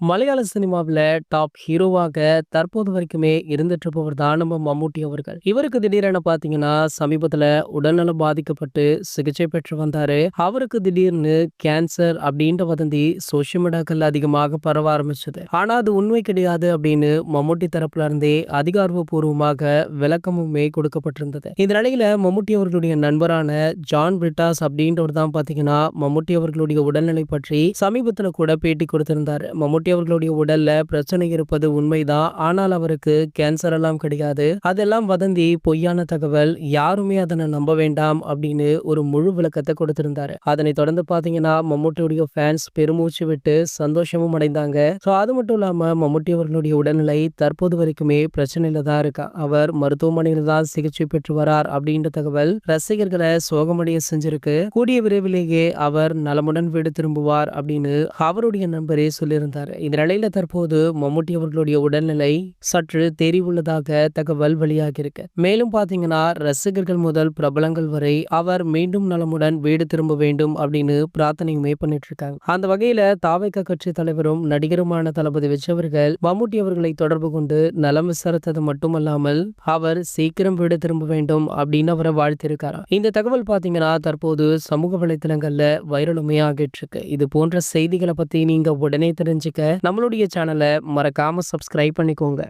மலையாள சினிமாவுல டாப் ஹீரோவாக தற்போது வரைக்குமே இருந்துட்டு இருப்பவர் தான் நம்ம மம்முட்டி அவர்கள். இவருக்கு திடீரென பார்த்தீங்கன்னா, சமீபத்தில உடல்நலம் பாதிக்கப்பட்டு சிகிச்சை பெற்று வந்தாரு. அவருக்கு திடீர்னு கேன்சர் அப்படின்ற வதந்தி சோசியல் மீடியாக்கள்ல அதிகமாக பரவ ஆரம்பிச்சது. ஆனா அது உண்மை கிடையாது அப்படின்னு மம்முட்டி தரப்புல இருந்தே அதிகாரப்பூர்வமாக விளக்கமுமே கொடுக்கப்பட்டிருந்தது. இந்த நிலையில மம்முட்டி அவர்களுடைய நண்பரான ஜான் பிரிட்டாஸ் அப்படின்றவர் தான் பார்த்தீங்கன்னா, மம்முட்டி அவர்களுடைய உடல்நிலை பற்றி சமீபத்தில கூட பேட்டி கொடுத்திருந்தாரு. மம்முட்டி அவர்களுடைய உடல்ல பிரச்சனை இருப்பது உண்மைதான். ஆனால் அவருக்கு கேன்சர் எல்லாம் கிடையாது. அதெல்லாம் வதந்தி, பொய்யான தகவல். யாருமே அதனை நம்ப வேண்டாம் அப்படின்னு ஒரு முழு விளக்கத்தை கொடுத்திருந்தாரு. அதனை தொடர்ந்து பாத்தீங்கன்னா மம்முட்டியுடைய ஃபேன்ஸ் பெருமூச்சு விட்டு சந்தோஷமும் அடைந்தாங்க. அது மட்டும் இல்லாம மம்முட்டி அவர்களுடைய உடல்நிலை தற்போது வரைக்குமே பிரச்சனையில தான் இருக்கா. அவர் மருத்துவமனையில் தான் சிகிச்சை பெற்று வரார் அப்படின்ற தகவல் ரசிகர்களை சோகமடைய செஞ்சிருக்கு. கூடிய விரைவிலேயே அவர் நலமுடன் வீடு திரும்புவார் அப்படின்னு அவருடைய நண்பரே சொல்லியிருந்தார். இந்த நிலையில தற்போது மம்முட்டி அவர்களுடைய உடல்நிலை சற்று தெரிவுள்ளதாக தகவல் வெளியாகியிருக்கு. மேலும் பாத்தீங்கன்னா ரசிகர்கள் முதல் பிரபலங்கள் வரை அவர் மீண்டும் நலமுடன் வீடு திரும்ப வேண்டும் அப்படின்னு பிரார்த்தனையுமே பண்ணிட்டு இருக்காங்க. அந்த வகையில தாவேக கட்சி தலைவரும் நடிகருமான தளபதி விஜய் அவர்கள் மம்முட்டி அவர்களை தொடர்பு கொண்டு நலம் விசாரித்தது மட்டுமல்லாமல் அவர் சீக்கிரம் வீடு திரும்ப வேண்டும் அப்படின்னு அவரை வாழ்த்திருக்காராம். இந்த தகவல் பாத்தீங்கன்னா தற்போது சமூக வலைதளங்கள்ல வைரலுமே ஆகிட்டு இருக்கு. இது போன்ற செய்திகளை பத்தி நீங்க உடனே தெரிஞ்சுக்க நம்மளுடைய சேனலை மறக்காம சப்ஸ்கிரைப் பண்ணிக்கோங்க.